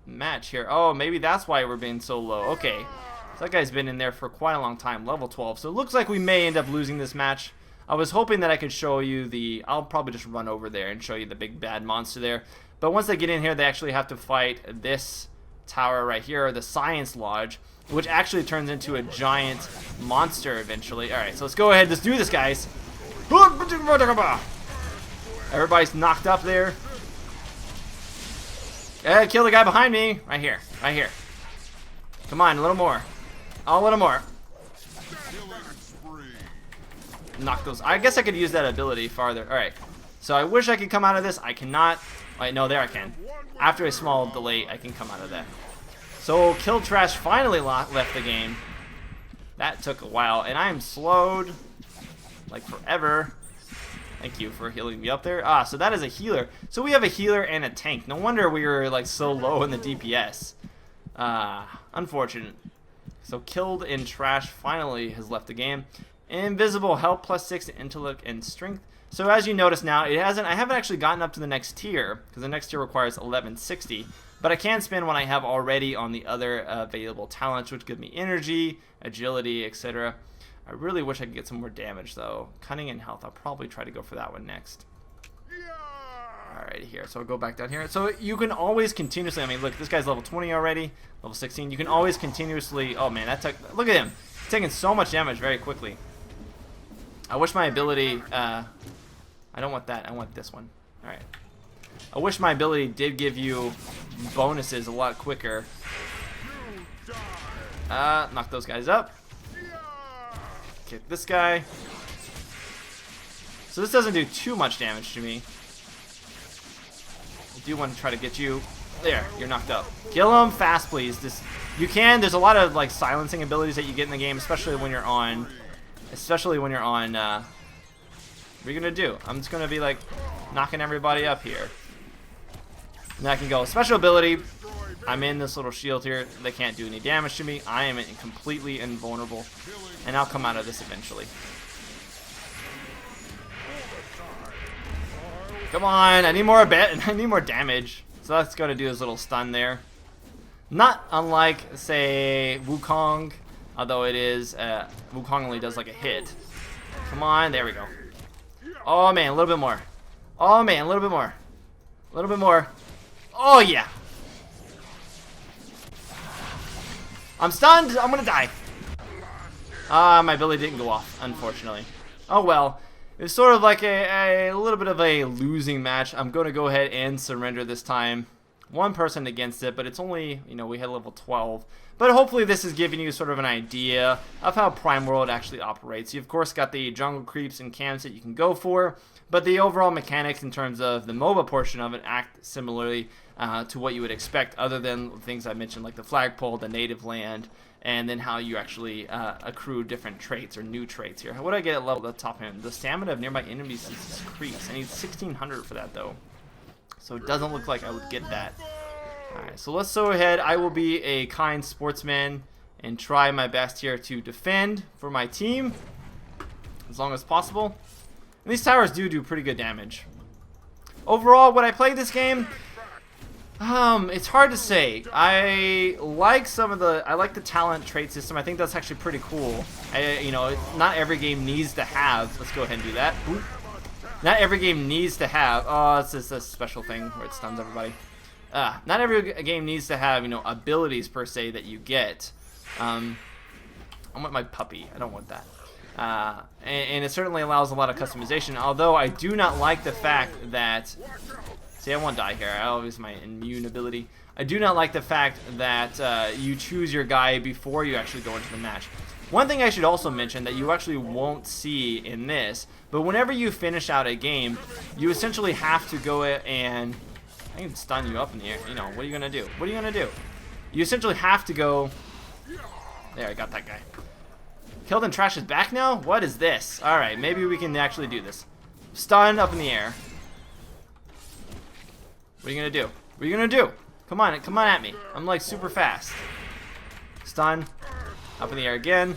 match here. Oh, maybe that's why we're being so low. Okay. So that guy's been in there for quite a long time, level 12. So it looks like we may end up losing this match. I was hoping that I could show you I'll probably just run over there and show you the big bad monster there. But once they get in here, they actually have to fight this tower right here, the Science Lodge, which actually turns into a giant monster eventually. Alright, so let's go ahead. Let's do this, guys. Everybody's knocked up there. Kill the guy behind me. Right here. Right here. Come on, a little more. A little more. Knock those. I guess I could use that ability farther. Alright. So I wish I could come out of this. I cannot. Wait, no, there I can. After a small delay, I can come out of that. So Kill Trash finally left the game. That took a while. And I am slowed. Like forever. Thank you for healing me up there. Ah, so that is a healer. So we have a healer and a tank. No wonder we were like so low in the DPS. Unfortunate. So Killed in Trash finally has left the game. Invisible Help +6 in intellect and strength. So as you notice now, I haven't actually gotten up to the next tier, because the next tier requires 1160. But I can spin what I have already on the other available talents, which give me energy, agility, etc. I really wish I could get some more damage though. Cunning and health, I'll probably try to go for that one next. Alright, here, so I'll go back down here. So you can always continuously, I mean, look, this guy's level 20 already, level 16. You can always continuously, oh man, that took, look at him. He's taking so much damage very quickly. I wish my ability, I don't want that, I want this one. Alright. I wish my ability did give you bonuses a lot quicker. Knock those guys up. Kick this guy. So this doesn't do too much damage to me. I do want to try to get you. There, you're knocked up. Kill him fast, please. You can. There's a lot of like silencing abilities that you get in the game, especially when you're on. What are you gonna do? I'm just gonna be like knocking everybody up here. And I can go special ability. I'm in this little shield here. They can't do any damage to me. I am completely invulnerable, and I'll come out of this eventually. Come on, I need more I need more damage. So that's going to do his little stun there. Not unlike, say, Wukong, although it is Wukong only does like a hit. Come on, there we go. Oh man, a little bit more. Oh man, a little bit more. A little bit more. Oh yeah. I'm stunned. I'm gonna die. My ability didn't go off, unfortunately. Oh well. It's sort of like a little bit of a losing match. I'm going to go ahead and surrender this time. One person against it, but it's only, you know, we had level 12. But hopefully this is giving you sort of an idea of how Prime World actually operates. You, of course, got the jungle creeps and camps that you can go for, but the overall mechanics in terms of the MOBA portion of it act similarly to what you would expect, other than things I mentioned like the flagpole, the native land, and then how you actually accrue different traits or new traits here. What do I get at level the top end? The stamina of nearby enemies is increased. I need 1600 for that though. So it doesn't look like I would get that. Alright, so let's go ahead. I will be a kind sportsman and try my best here to defend for my team as long as possible. And these towers do pretty good damage. Overall, when I play this game, it's hard to say. I like the talent trait system. I think that's actually pretty cool. You know, not every game needs to have. Let's go ahead and do that. Oop. Not every game needs to have. Oh, it's just a special thing where it stuns everybody. Not every game needs to have, you know, abilities per se that you get. I want my puppy. I don't want that. And it certainly allows a lot of customization. Although I do not like the fact that. See, I won't die here. I always my immune ability. I do not like the fact that you choose your guy before you actually go into the match. One thing I should also mention that you actually won't see in this, but whenever you finish out a game, you essentially have to go and I can stun you up in the air. You know, what are you gonna do? What are you gonna do? You essentially have to go. There, I got that guy. Killed and Trash is back now? What is this? Alright, maybe we can actually do this. Stun up in the air. What are you gonna do? What are you gonna do? Come on at me. I'm like super fast. Stun. Up in the air again.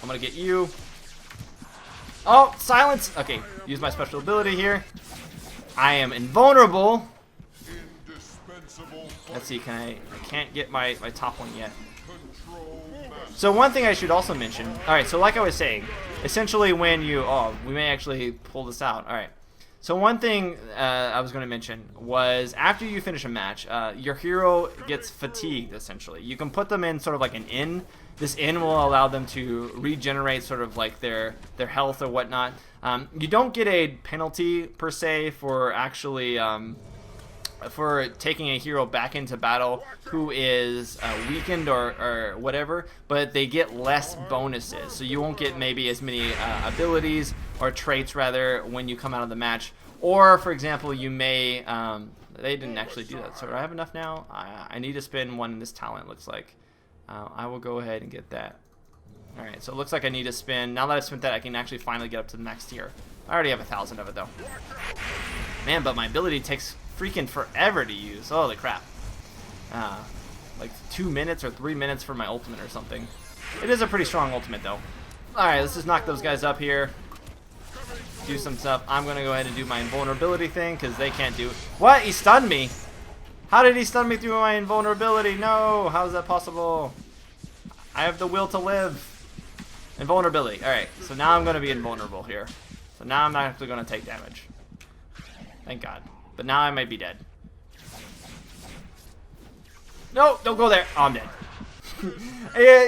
I'm gonna get you. Oh, silence! Okay, use my special ability here. I am invulnerable. Let's see, I can't get my top one yet. So one thing I should also mention, alright, so like I was saying, essentially when you, we may actually pull this out, alright. So one thing I was going to mention was after you finish a match, your hero gets fatigued, essentially. You can put them in sort of like an inn. This inn will allow them to regenerate sort of like their health or whatnot. You don't get a penalty per se for actually for taking a hero back into battle who is weakened or whatever, but they get less bonuses. So you won't get maybe as many abilities or traits rather when you come out of the match. Or for example, you may they didn't actually do that. So do I have enough now? I need to spend one in this talent, looks like. I will go ahead and get that. Alright, so it looks like I need to spin. Now that I've spent that, I can actually finally get up to the next tier. I already have 1,000 of it, though. Man, but my ability takes freaking forever to use. Holy crap. Like 2 minutes or 3 minutes for my ultimate or something. It is a pretty strong ultimate, though. Alright, let's just knock those guys up here. Do some stuff. I'm going to go ahead and do my invulnerability thing, because they can't do it. What? He stunned me? How did he stun me through my invulnerability? No! How is that possible? I have the will to live. Invulnerability. Alright, so now I'm going to be invulnerable here. So now I'm not actually going to take damage. Thank God. But now I might be dead. No, don't go there. Oh, I'm dead.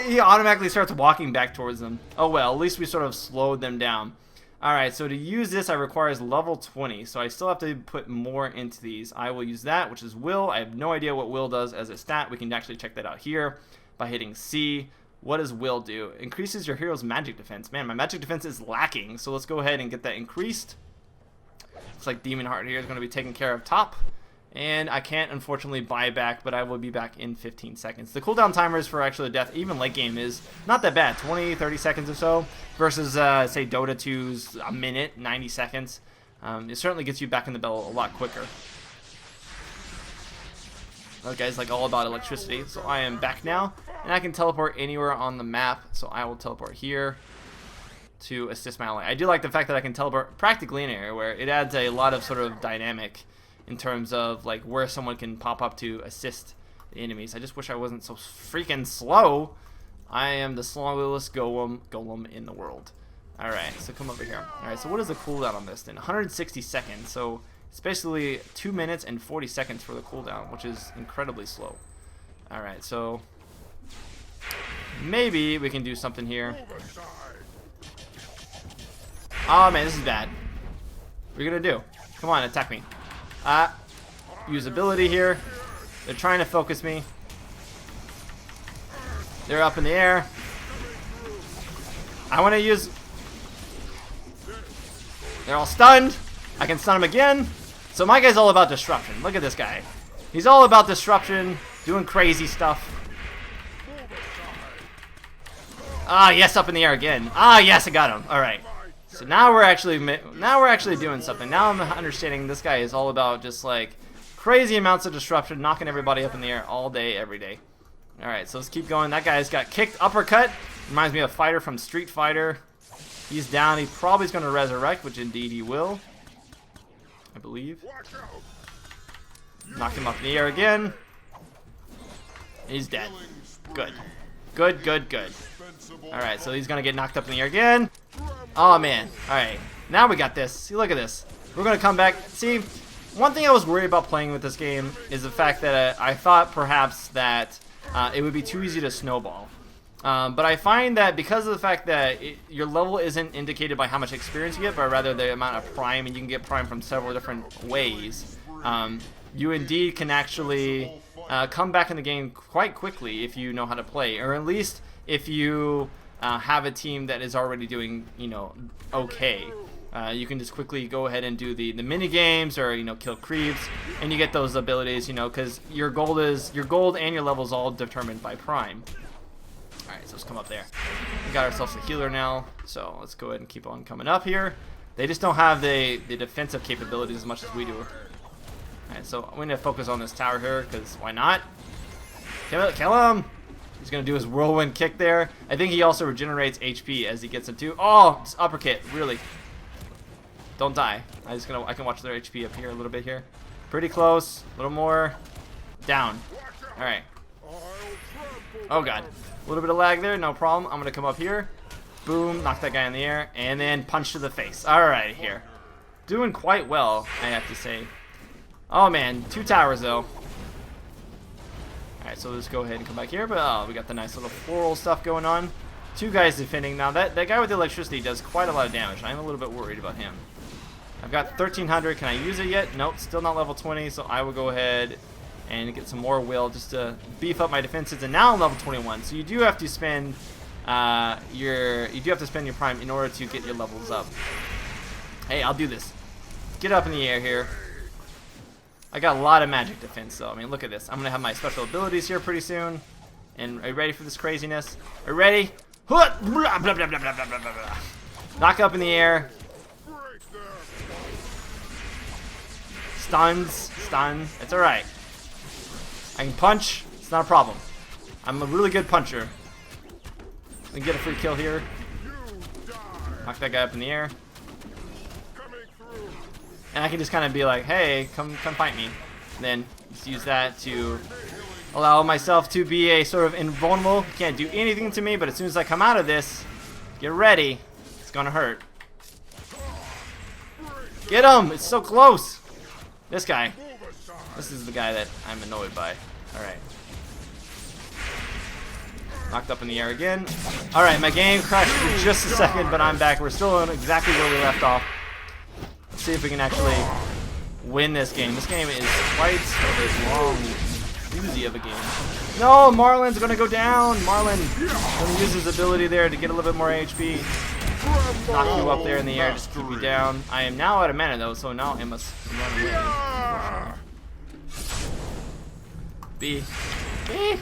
He automatically starts walking back towards them. Oh well, at least we sort of slowed them down. Alright, so to use this, I requires level 20. So I still have to put more into these. I will use that, which is will. I have no idea what will does as a stat. We can actually check that out here by hitting C. What does will do? Increases your hero's magic defense. Man, my magic defense is lacking. So let's go ahead and get that increased. Looks like Demon Heart here is going to be taken care of top. And I can't, unfortunately, buy back, but I will be back in 15 seconds. The cooldown timers for actually death, even late game, is not that bad. 20, 30 seconds or so versus, say, Dota 2's a minute, 90 seconds. It certainly gets you back in the battle a lot quicker. That guy's like all about electricity. So I am back now, and I can teleport anywhere on the map. So I will teleport here to assist my ally. I do like the fact that I can teleport practically anywhere, where it adds a lot of sort of dynamic in terms of like where someone can pop up to assist the enemies. I just wish I wasn't so freaking slow. I am the slowest golem in the world. Alright, so come over here. Alright, so what is the cooldown on this then? 160 seconds. So it's basically 2 minutes and 40 seconds for the cooldown, which is incredibly slow. Alright, so maybe we can do something here. Oh man, this is bad. What are you gonna do? Come on, attack me. Use ability here. They're trying to focus me. They're up in the air. I want to use... They're all stunned. I can stun them again. So my guy's all about disruption. Look at this guy. He's all about disruption, doing crazy stuff. Ah, yes, up in the air again. Ah, yes, I got him. All right. So now we're actually doing something. Now I'm understanding this guy is all about just like crazy amounts of disruption, knocking everybody up in the air all day, every day. All right, so let's keep going. That guy's got kicked uppercut. Reminds me of a fighter from Street Fighter. He's down. He probably is going to resurrect, which indeed he will, I believe. Knock him up in the air again. He's dead. Good. Good, good, good. Alright, so he's going to get knocked up in the air again. Oh, man. Alright, now we got this. See, look at this. We're going to come back. See, one thing I was worried about playing with this game is the fact that I thought perhaps that it would be too easy to snowball. But I find that because of the fact that your level isn't indicated by how much experience you get, but rather the amount of prime, and you can get prime from several different ways, you indeed can actually come back in the game quite quickly if you know how to play, or at least if you have a team that is already doing, okay. You can just quickly go ahead and do the mini games, or kill creeps, and you get those abilities, because your gold and your level is all determined by prime. Alright, so let's come up there. We got ourselves a healer now, so let's go ahead and keep on coming up here. They just don't have the defensive capabilities as much as we do. Alright, so I'm going to focus on this tower here, because why not? Kill him! He's going to do his whirlwind kick there. I think he also regenerates HP as he gets into... Oh, it's uppercut, really. Don't die. I can watch their HP up here a little bit here. Pretty close. A little more. Down. Alright. Oh, God. A little bit of lag there, no problem. I'm going to come up here. Boom, knock that guy in the air, and then punch to the face. Alright, here. Doing quite well, I have to say. Oh, man. 2 towers, though. Alright, so let's go ahead and come back here. But, we got the nice little floral stuff going on. 2 guys defending. Now, that guy with the electricity does quite a lot of damage. I'm a little bit worried about him. I've got 1,300. Can I use it yet? Nope, still not level 20, so I will go ahead and get some more will just to beef up my defenses. And now I'm level 21, so you do have to spend your prime in order to get your levels up. Hey, I'll do this. Get up in the air here. I got a lot of magic defense, though. I mean, look at this. I'm gonna have my special abilities here pretty soon. And are you ready for this craziness? Are you ready? Knock up in the air. Stun. It's alright. I can punch. It's not a problem. I'm a really good puncher. Let me get a free kill here. Knock that guy up in the air. And I can just kind of be like, hey, come fight me. And then just use that to allow myself to be a sort of invulnerable. You can't do anything to me, but as soon as I come out of this, get ready. It's gonna hurt. Get him! It's so close! This guy. This is the guy that I'm annoyed by. Alright. Knocked up in the air again. Alright, my game crashed for just a second, but I'm back. We're still on exactly where we left off. Let's see if we can actually win this game. This game is quite a long, doozy of a game. No, Marlin's gonna go down. Marlin gonna use his ability there to get a little bit more HP. Knock you up there in the air, just keep you down. I am now out of mana though, so now I must run away. B. B.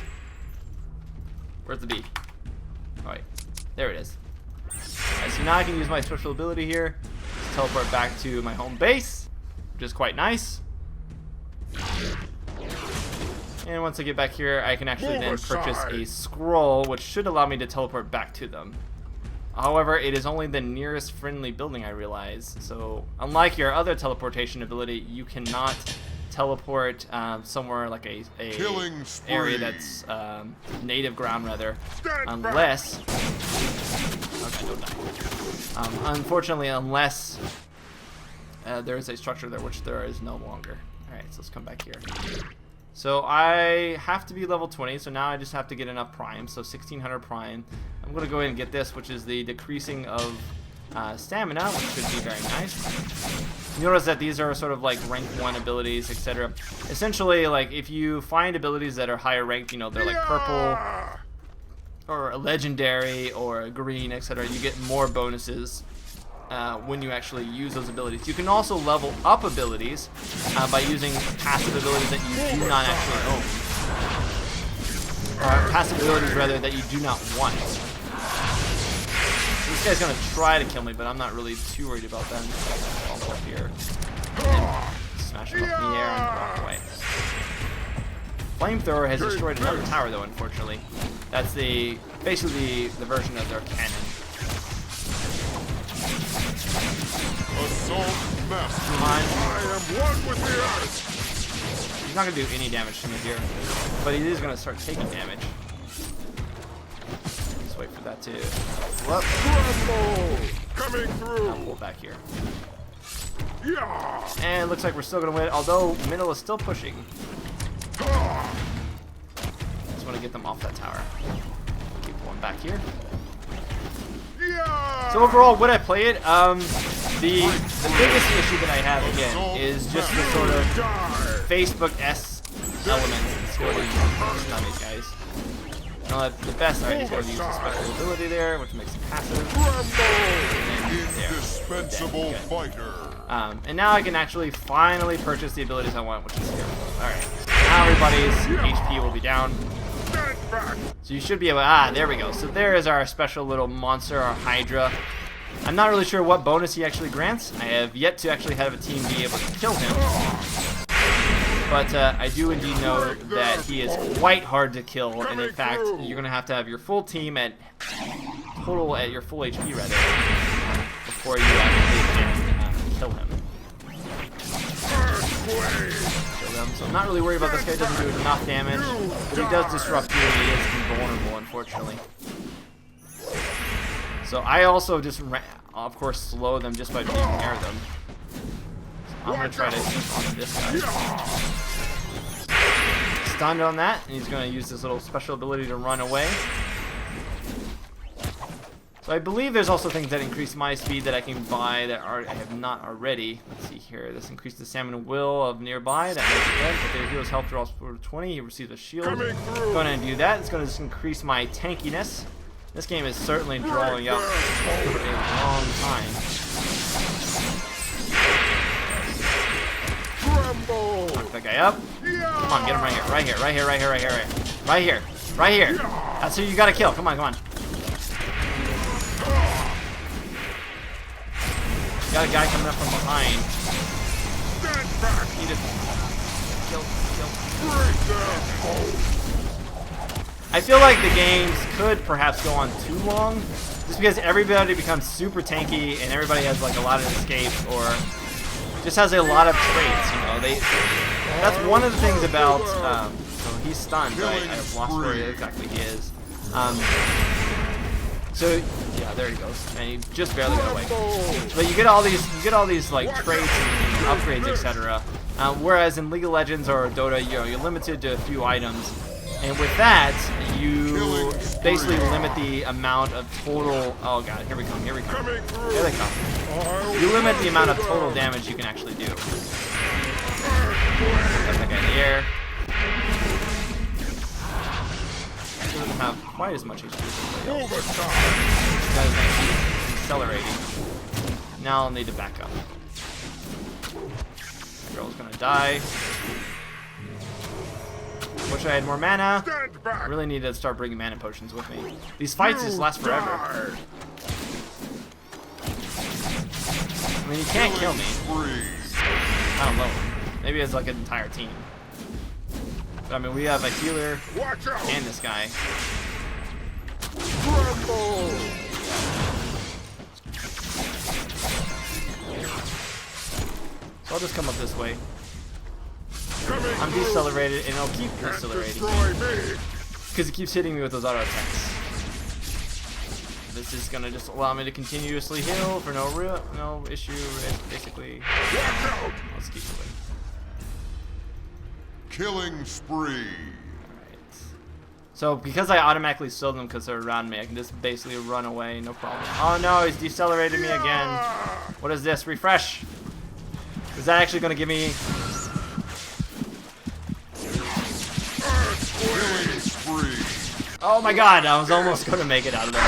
Where's the B? Oh wait, there it is. Alright, so now I can use my special ability here. Just teleport back to my home base, which is quite nice. And once I get back here, I can actually then purchase a scroll, which should allow me to teleport back to them. However, it is only the nearest friendly building, I realize. So, unlike your other teleportation ability, you cannot teleport somewhere like a area that's native ground, rather, unless. Okay, don't die. Unfortunately, unless there is a structure there, which there is no longer. All right, so let's come back here. So I have to be level 20, so now I just have to get enough prime, so 1600 prime. I'm going to go ahead and get this, which is the decreasing of stamina, which should be very nice. You notice that these are sort of like rank 1 abilities, etc. Essentially, like if you find abilities that are higher ranked, you know, they're like purple, or a legendary, or a green, etc. You get more bonuses when you actually use those abilities. You can also level up abilities by using passive abilities that you do not actually own. Or passive abilities, rather, that you do not want. So this guy's going to try to kill me, but I'm not really too worried about that. I'll go up here and smash him up in the air and walk away. Flamethrower has destroyed another tower, though, unfortunately. That's basically the version of their cannon. Assault master. Come on. I am one with the earth. He's not going to do any damage to me here, but he is going to start taking damage. Just wait for that to up. Coming through. I'll pull back here. Yeah. And it looks like we're still going to win, although Middle is still pushing. Just want to get them off that tower. Keep one back here. Yeah. So overall, would I play it? The biggest issue that I have, again, is just the sort of Facebook-esque element that's going to use on these guys. You know, the best, alright, he's going to use a special ability there, which makes him passive. Indispensable fighter. And now I can actually finally purchase the abilities I want, which is here. Alright, now everybody's HP will be down. So you should be able, there we go. So there is our special little monster, our Hydra. I'm not really sure what bonus he actually grants. I have yet to actually have a team be able to kill him. But I do indeed know that he is quite hard to kill, and in fact, you're going to have your full team at your full HP, rather, before you actually can kill him. So I'm not really worried about this guy. Doesn't do enough damage, but he does disrupt you, and he is invulnerable, unfortunately. So I also just, of course, slow them just by being near them. So I'm going to try to keep on this guy. Stunned on that, and he's going to use this little special ability to run away. So I believe there's also things that increase my speed that I can buy that I have not already. Let's see here. This increases the stamina will of nearby. That makes it good. If their heals health draws for 20, he receives a shield. Go ahead and do that. It's going to just increase my tankiness. This game is certainly drawing up for a long time. Knock that guy up. Come on, get him right here. Right here. Right here. Right here. Right here. Right here. Right here. Right here. That's who you gotta kill. Come on, come on. Got a guy coming up from behind. Stand back. Need to kill. Break them. I feel like the games could perhaps go on too long, just because everybody becomes super tanky and everybody has like a lot of escapes or just has a lot of traits. You know, that's one of the things about. So he's stunned, right? I've lost where exactly he is. So yeah, there he goes, and he just barely got away. But you get all these like traits and upgrades, etc. Whereas in League of Legends or Dota, you're limited to a few items. And with that, you basically limit the amount of total. Oh god, here we come. Here they come. You limit the amount of total damage you can actually do. Got that guy in the air. He doesn't have quite as much HP. That is actually accelerating. Now I'll need to back up. That girl's gonna die. Wish I had more mana. I really need to start bringing mana potions with me. These fights just last forever. I mean, you can't kill me. I don't know. Maybe it's like an entire team. But I mean, we have a healer and this guy. So I'll just come up this way. I'm decelerated, and it'll keep decelerating because it keeps hitting me with those auto attacks. This is gonna just allow me to continuously heal for no issue. Basically, let's keep it. Killing spree. Alright. So because I automatically sold them because they're around me, I can just basically run away, no problem. Oh no, he's decelerated me again. What is this? Refresh. Is that actually gonna give me? Oh my god, I was almost going to make it out of that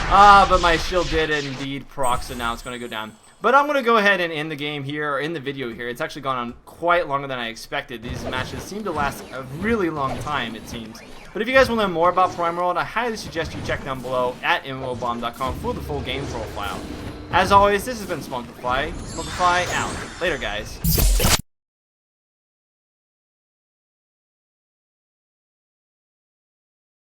fight. But my shield did indeed proc, so now it's going to go down. But I'm going to go ahead and end the game here, or end the video here. It's actually gone on quite longer than I expected. These matches seem to last a really long time, it seems. But if you guys want to learn more about Prime World, I highly suggest you check down below at mmobomb.com for the full game profile. As always, this has been Smokefly. Smokefly out. Later, guys.